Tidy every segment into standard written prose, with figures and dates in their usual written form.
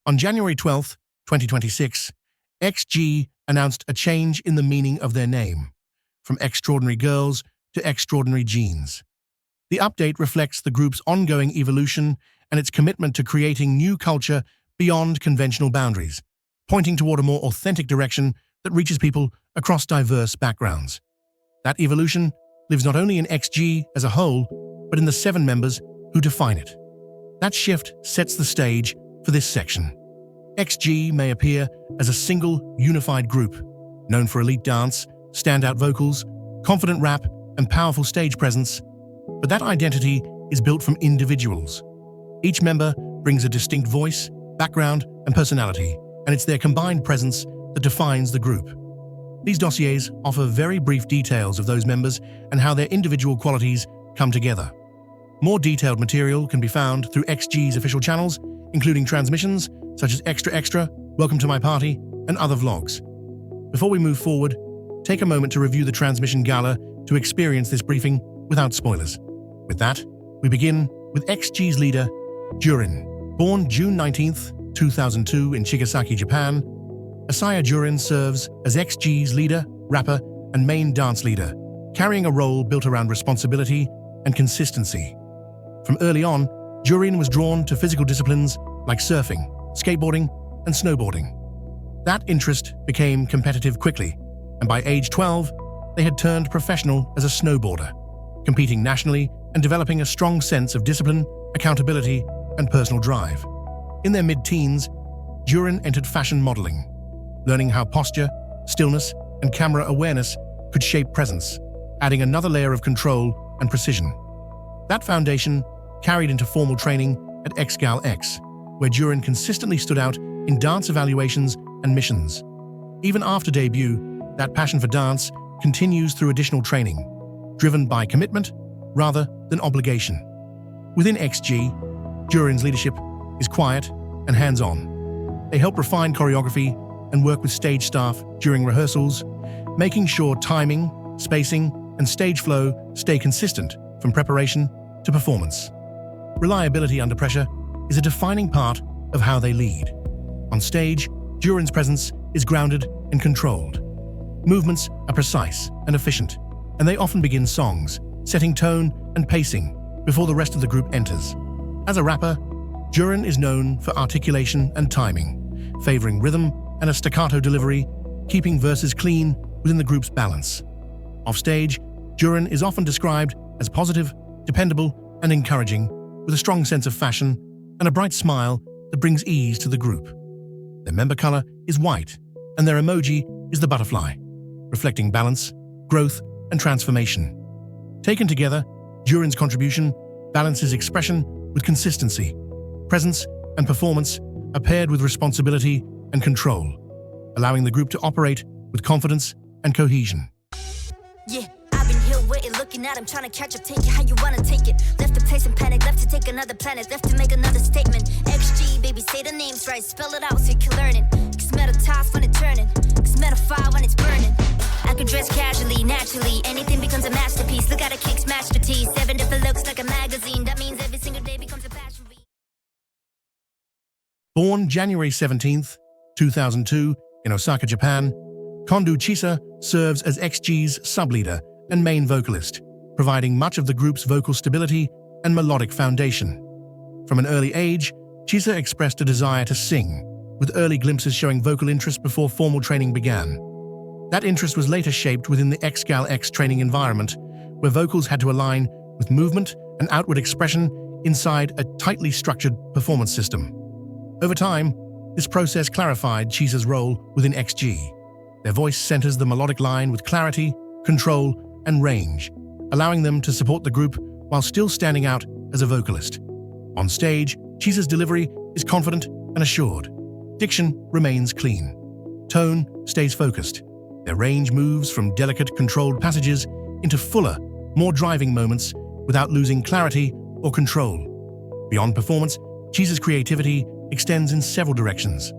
On January 12, 2026, XG announced a change in the meaning of their name, from Extraordinary Girls to Extraordinary Genes. The update reflects the group's ongoing evolution and its commitment to creating new culture beyond conventional boundaries, pointing toward a more authentic direction that reaches people across diverse backgrounds. That evolution lives not only in XG as a whole, but in the 7 members who define it. That shift sets the stage for this section. XG may appear as a single, unified group, known for elite dance, standout vocals, confident rap, and powerful stage presence, but that identity is built from individuals. Each member brings a distinct voice, background, and personality, and it's their combined presence that defines the group. These dossiers offer very brief details of those members and how their individual qualities come together. More detailed material can be found through XG's official channels, including transmissions such as Extra Extra, Welcome to My Party, and other vlogs. Before we move forward, take a moment to review the transmission gala to experience this briefing without spoilers. With that, we begin with XG's leader, Jurin. Born June 19, 2002 in Chigasaki, Japan, Asaya Jurin serves as XG's leader, rapper, and main dance leader, carrying a role built around responsibility and consistency. From early on, Jurin was drawn to physical disciplines like surfing, skateboarding, and snowboarding. That interest became competitive quickly, and by age 12, they had turned professional as a snowboarder, competing nationally and developing a strong sense of discipline, accountability, and personal drive. In their mid-teens, Jurin entered fashion modeling, learning how posture, stillness, and camera awareness could shape presence, adding another layer of control and precision. That foundation carried into formal training at XGALX, where Jurin consistently stood out in dance evaluations and missions. Even after debut, that passion for dance continues through additional training, driven by commitment rather than obligation. Within XG, Jurin's leadership is quiet and hands-on. They help refine choreography and work with stage staff during rehearsals, making sure timing, spacing, and stage flow stay consistent from preparation to performance. Reliability under pressure is a defining part of how they lead. On stage, Jurin's presence is grounded and controlled. Movements are precise and efficient, and they often begin songs, setting tone and pacing before the rest of the group enters. As a rapper, Jurin is known for articulation and timing, favoring rhythm and a staccato delivery, keeping verses clean within the group's balance. Offstage, Jurin is often described as positive, dependable, and encouraging, with a strong sense of fashion and a bright smile that brings ease to the group. Their member color is white, and their emoji is the butterfly, reflecting balance, growth, and transformation. Taken together, Jurin's contribution balances expression with consistency. Presence and performance are paired with responsibility and control, allowing the group to operate with confidence and cohesion. Yeah, I've been here waiting, looking at him, trying to catch up, take it how you wanna take it. Left the place in panic, left to take another planet, left to make another statement. XG, baby, say the names right, spell it out so you can learn it. Cause metal toss when it's turning, cause metal fire when it's burning. I could dress casually, naturally, anything becomes a masterpiece. Look at a kick smash the teeth, 7 different looks like a magazine. That means every single day becomes a passion. Born January 17, 2002 in Osaka, Japan, Kondu Chisa serves as XG's sub-leader and main vocalist, providing much of the group's vocal stability and melodic foundation. From an early age, Chisa expressed a desire to sing, with early glimpses showing vocal interest before formal training began. That interest was later shaped within the XGALX training environment, where vocals had to align with movement and outward expression inside a tightly structured performance system. Over time, this process clarified Chisa's role within XG. Their voice centers the melodic line with clarity, control, and range, allowing them to support the group while still standing out as a vocalist. On stage, Chisa's delivery is confident and assured. Diction remains clean. Tone stays focused. Their range moves from delicate, controlled passages into fuller, more driving moments without losing clarity or control. Beyond performance, Chisa's creativity extends in several directions.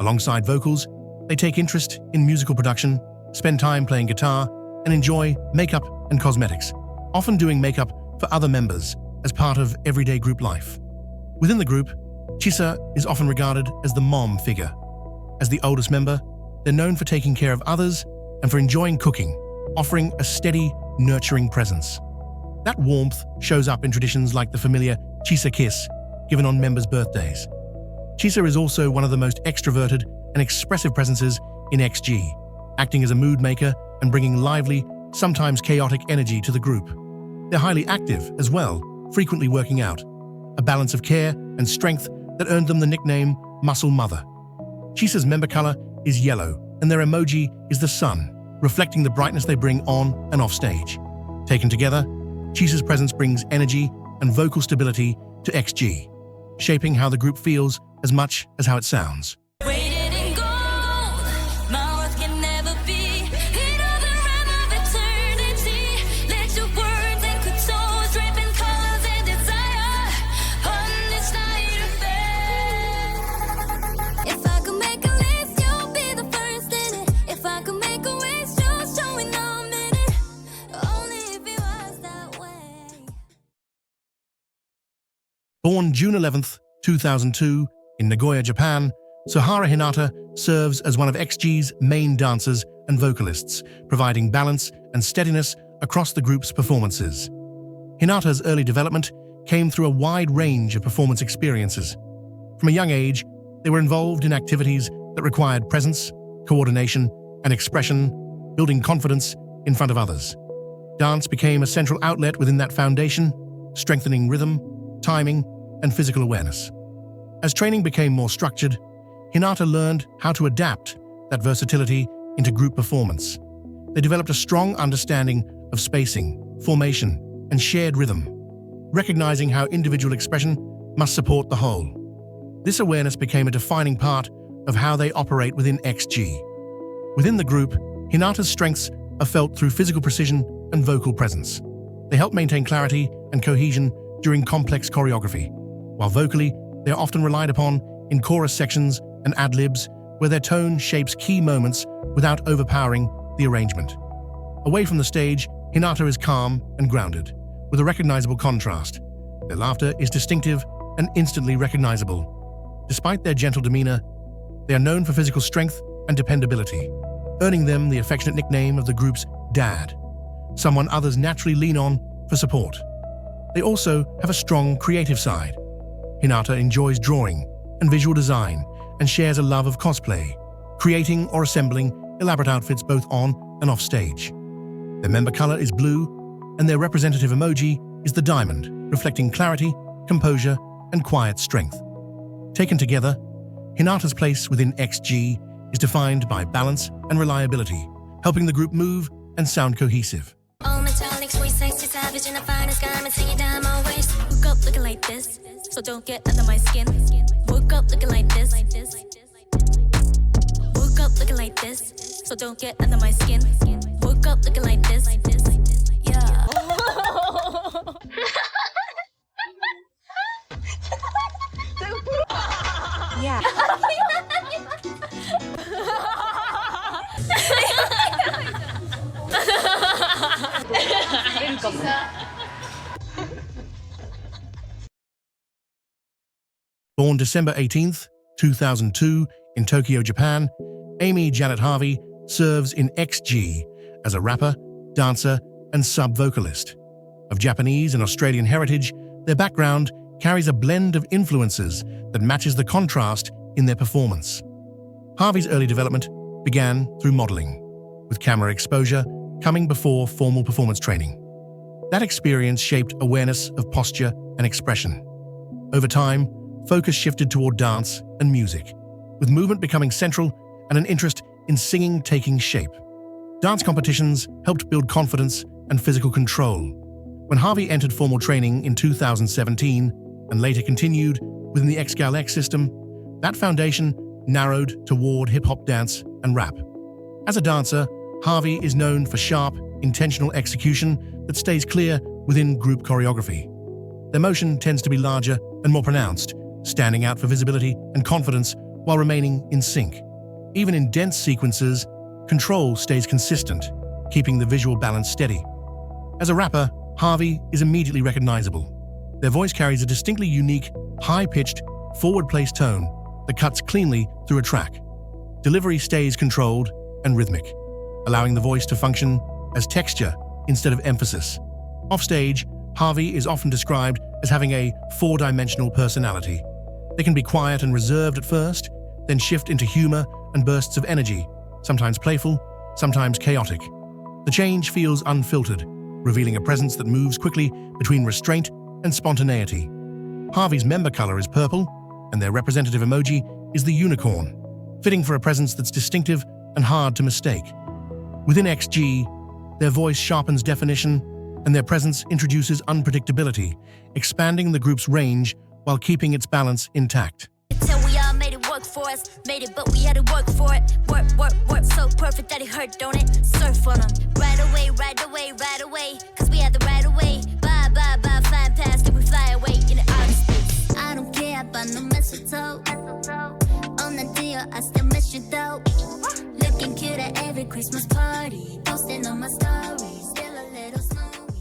Alongside vocals, they take interest in musical production, spend time playing guitar, and enjoy makeup and cosmetics, often doing makeup for other members as part of everyday group life. Within the group, Chisa is often regarded as the mom figure. As the oldest member, they're known for taking care of others and for enjoying cooking, offering a steady, nurturing presence. That warmth shows up in traditions like the familiar Chisa kiss given on members' birthdays. Chisa is also one of the most extroverted and expressive presences in XG, acting as a mood maker and bringing lively, sometimes chaotic energy to the group. They're highly active as well, frequently working out, a balance of care and strength that earned them the nickname Muscle Mother. Chisa's member color is yellow, and their emoji is the sun, reflecting the brightness they bring on and off stage. Taken together, Chisa's presence brings energy and vocal stability to XG, shaping how the group feels as much as how it sounds. Born June 11, 2002, in Nagoya, Japan, Suhara Hinata serves as one of XG's main dancers and vocalists, providing balance and steadiness across the group's performances. Hinata's early development came through a wide range of performance experiences. From a young age, they were involved in activities that required presence, coordination, and expression, building confidence in front of others. Dance became a central outlet within that foundation, strengthening rhythm, timing, and physical awareness. As training became more structured, Hinata learned how to adapt that versatility into group performance. They developed a strong understanding of spacing, formation, and shared rhythm, recognizing how individual expression must support the whole. This awareness became a defining part of how they operate within XG. Within the group, Hinata's strengths are felt through physical precision and vocal presence. They help maintain clarity and cohesion during complex choreography, while vocally, they are often relied upon in chorus sections and ad-libs where their tone shapes key moments without overpowering the arrangement. Away from the stage, Hinata is calm and grounded, with a recognizable contrast. Their laughter is distinctive and instantly recognizable. Despite their gentle demeanor, they are known for physical strength and dependability, earning them the affectionate nickname of the group's dad, someone others naturally lean on for support. They also have a strong creative side. Hinata enjoys drawing and visual design and shares a love of cosplay, creating or assembling elaborate outfits both on and off stage. Their member color is blue, and their representative emoji is the diamond, reflecting clarity, composure, and quiet strength. Taken together, Hinata's place within XG is defined by balance and reliability, helping the group move and sound cohesive. All metallic, sweet, sexy, savage in the finest garments hanging down my waist. Woke up looking like this, so don't get under my skin. Woke up looking like this. Woke up looking like this, so don't get under my skin. Woke up looking like this. Yeah. Yeah. Born December 18, 2002, in Tokyo, Japan, Amy Janet Harvey serves in XG as a rapper, dancer, and sub-vocalist. Of Japanese and Australian heritage, their background carries a blend of influences that matches the contrast in their performance. Harvey's early development began through modeling, with camera exposure coming before formal performance training. That experience shaped awareness of posture and expression. Over time, focus shifted toward dance and music, with movement becoming central and an interest in singing taking shape. Dance competitions helped build confidence and physical control. When Harvey entered formal training in 2017 and later continued within the XGALX system, that foundation narrowed toward hip-hop dance and rap. As a dancer, Harvey is known for sharp, intentional execution that stays clear within group choreography. Their motion tends to be larger and more pronounced, standing out for visibility and confidence while remaining in sync. Even in dense sequences, control stays consistent, keeping the visual balance steady. As a rapper, Harvey is immediately recognizable. Their voice carries a distinctly unique, high-pitched, forward-placed tone that cuts cleanly through a track. Delivery stays controlled and rhythmic, allowing the voice to function as texture instead of emphasis. Offstage, Harvey is often described as having a four-dimensional personality. They can be quiet and reserved at first, then shift into humor and bursts of energy, sometimes playful, sometimes chaotic. The change feels unfiltered, revealing a presence that moves quickly between restraint and spontaneity. Harvey's member color is purple, and their representative emoji is the unicorn, fitting for a presence that's distinctive and hard to mistake. Within XG, their voice sharpens definition, and their presence introduces unpredictability, expanding the group's range while keeping its balance intact. Till we all made it work for us, made it, but we had to work for it. Work, so perfect that it hurt, don't it? Surf on them. Right away, cause we had the right away. Bye, flying past it, we fly away in the outer space. I don't care about no mistletoe. On the deal, I still miss you though. Looking cute at every Christmas party. Posting on my stories, still a little snowy.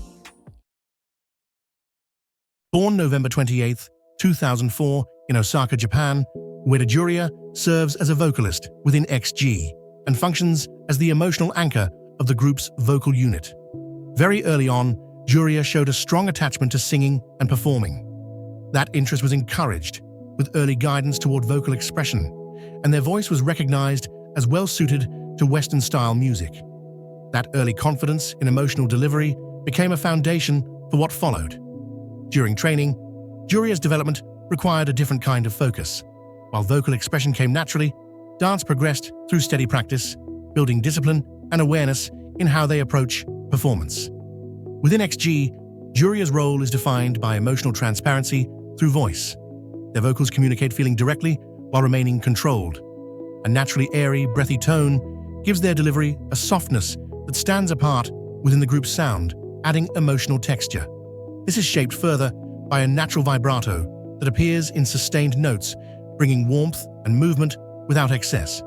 Born November 28, 2004, in Osaka, Japan, Juria serves as a vocalist within XG and functions as the emotional anchor of the group's vocal unit. Very early on, Juria showed a strong attachment to singing and performing. That interest was encouraged, with early guidance toward vocal expression, and their voice was recognized as well-suited to Western-style music. That early confidence in emotional delivery became a foundation for what followed. During training, Juria's development required a different kind of focus. While vocal expression came naturally, dance progressed through steady practice, building discipline and awareness in how they approach performance. Within XG, Juria's role is defined by emotional transparency through voice. Their vocals communicate feeling directly while remaining controlled. A naturally airy, breathy tone gives their delivery a softness that stands apart within the group's sound, adding emotional texture. This is shaped further by a natural vibrato that appears in sustained notes, bringing warmth and movement without excess.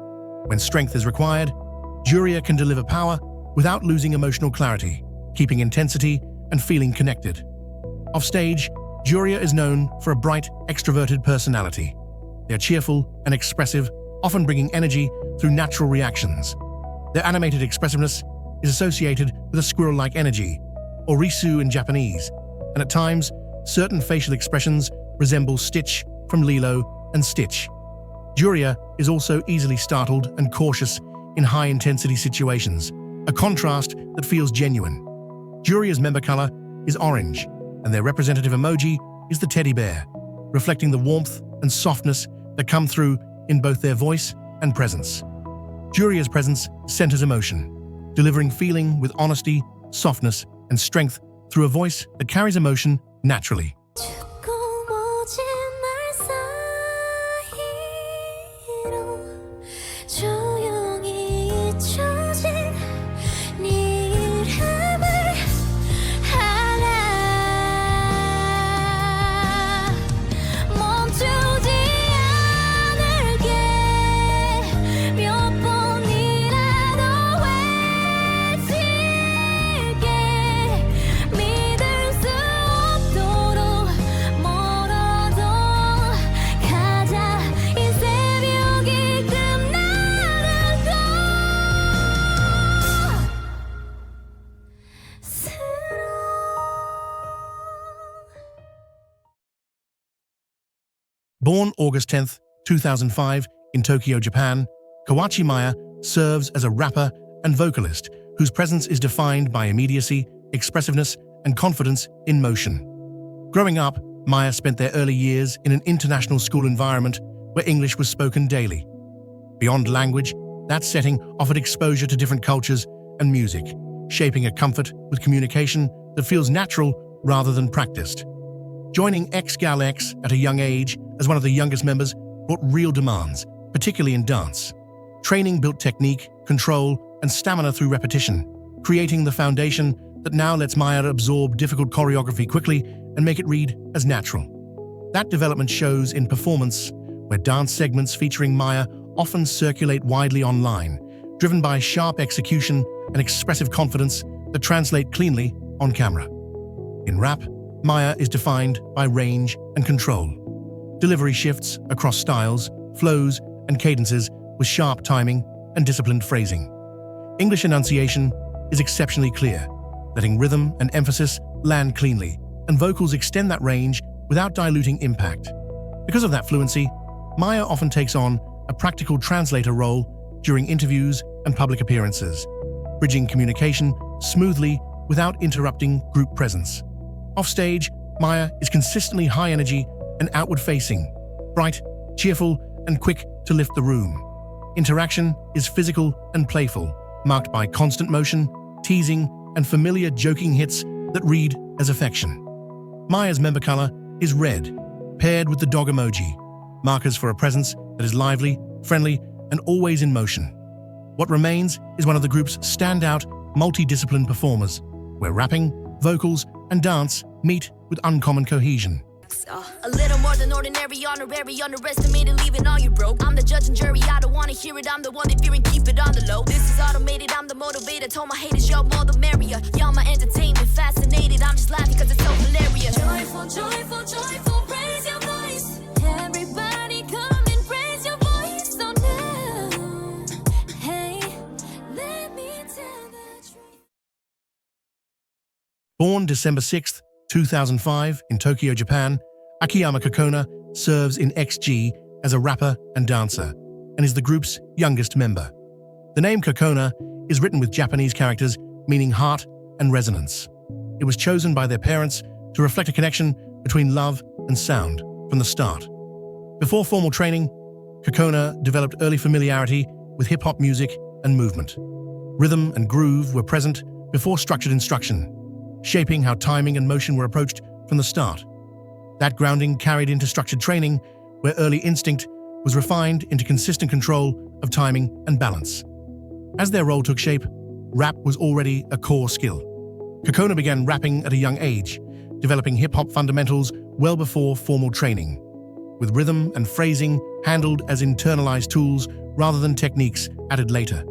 When strength is required, Juria can deliver power without losing emotional clarity, keeping intensity and feeling connected. Offstage, Juria is known for a bright, extroverted personality. They're cheerful and expressive, often bringing energy through natural reactions. Their animated expressiveness is associated with a squirrel-like energy, or risu in Japanese, and at times, certain facial expressions resemble Stitch from Lilo and Stitch. Juria is also easily startled and cautious in high-intensity situations, a contrast that feels genuine. Juria's member color is orange, and their representative emoji is the teddy bear, reflecting the warmth and softness that come through in both their voice and presence. Juria's presence centers emotion, delivering feeling with honesty, softness, and strength through a voice that carries emotion naturally. Born August 10, 2005, in Tokyo, Japan, Kawachi Maya serves as a rapper and vocalist whose presence is defined by immediacy, expressiveness, and confidence in motion. Growing up, Maya spent their early years in an international school environment where English was spoken daily. Beyond language, that setting offered exposure to different cultures and music, shaping a comfort with communication that feels natural rather than practiced. Joining XGALX at a young age as one of the youngest members brought real demands, particularly in dance. Training built technique, control, and stamina through repetition, creating the foundation that now lets Maya absorb difficult choreography quickly and make it read as natural. That development shows in performance, where dance segments featuring Maya often circulate widely online, driven by sharp execution and expressive confidence that translate cleanly on camera. In rap, Maya is defined by range and control. delivery shifts across styles, flows, and cadences with sharp timing and disciplined phrasing. English enunciation is exceptionally clear, letting rhythm and emphasis land cleanly, and vocals extend that range without diluting impact. Because of that fluency, Maya often takes on a practical translator role during interviews and public appearances, bridging communication smoothly without interrupting group presence. Offstage, Maya is consistently high energy and outward-facing, bright, cheerful, and quick to lift the room. Interaction is physical and playful, marked by constant motion, teasing, and familiar joking hits that read as affection. Maya's member color is red, paired with the dog emoji, markers for a presence that is lively, friendly, and always in motion. What remains is one of the group's standout, multidisciplined performers, where rapping, vocals, and dance meet with uncommon cohesion. A little more than ordinary, honorary, underestimated, leaving all you broke. I'm the judge and jury, I don't wanna hear it, I'm the one that fearing, keep it on the low. This is automated, I'm the motivator, told my haters, y'all more the merrier. Y'all my entertainment, fascinated, I'm just laughing cause it's so hilarious. Joyful, joyful, joyful, raise your voice. Everybody come and raise your voice. So now, hey, let me tell the truth. Born December 6th, 2005 in Tokyo, Japan, Akiyama Cocona serves in XG as a rapper and dancer, and is the group's youngest member. The name Cocona is written with Japanese characters meaning heart and resonance. It was chosen by their parents to reflect a connection between love and sound from the start. Before formal training, Cocona developed early familiarity with hip-hop music and movement. Rhythm and groove were present before structured instruction, shaping how timing and motion were approached from the start. That grounding carried into structured training, where early instinct was refined into consistent control of timing and balance. As their role took shape, rap was already a core skill. Cocona began rapping at a young age, developing hip-hop fundamentals well before formal training, with rhythm and phrasing handled as internalized tools rather than techniques added later.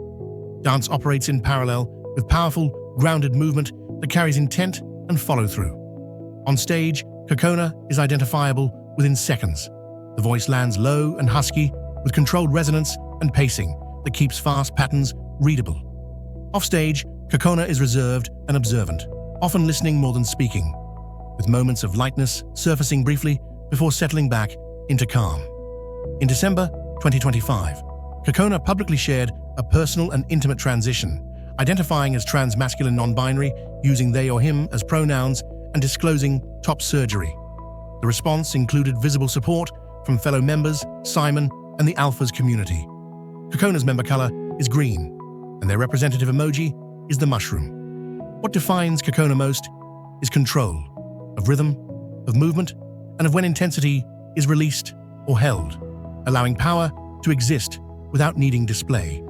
Dance operates in parallel with powerful, grounded movement that carries intent and follow-through. On stage, Cocona is identifiable within seconds. The voice lands low and husky, with controlled resonance and pacing that keeps fast patterns readable. Offstage, Cocona is reserved and observant, often listening more than speaking, with moments of lightness surfacing briefly before settling back into calm. In December 2025, Cocona publicly shared a personal and intimate transition, identifying as trans-masculine non-binary, using they or him as pronouns, and disclosing top surgery. The response included visible support from fellow members, Simon, and the alphaz community. Cocona's member color is green, and their representative emoji is the mushroom. What defines Cocona most is control, of rhythm, of movement, and of when intensity is released or held, allowing power to exist without needing display.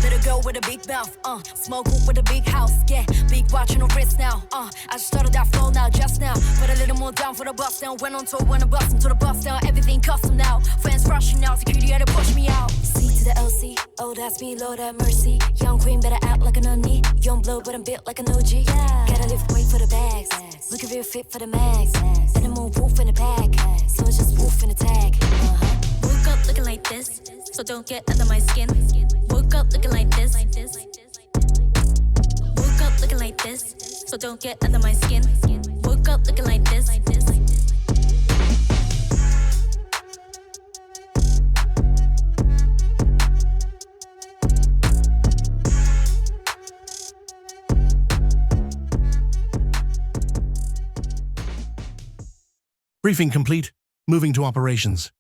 Little girl with a big mouth, smoke with a big house, yeah, big watch on her wrist now, I just started that flow now, just now, put a little more down for the bus down, went on tour, when I bust into the bus down, everything custom now, friends rushing out, security had to push me out. C to the LC, oh that's me, Lord have mercy, young queen better act like an onion, young blood but I'm built like an OG, yeah. Gotta lift weight for the bags, looking real fit for the mags, and I'm more wolf in the pack, so it's just wolf in the tag. Woke up looking like this, so don't get under my skin. Woke up looking like this. Woke up looking like this, so don't get under my skin. Woke up looking like this. Briefing complete, moving to operations.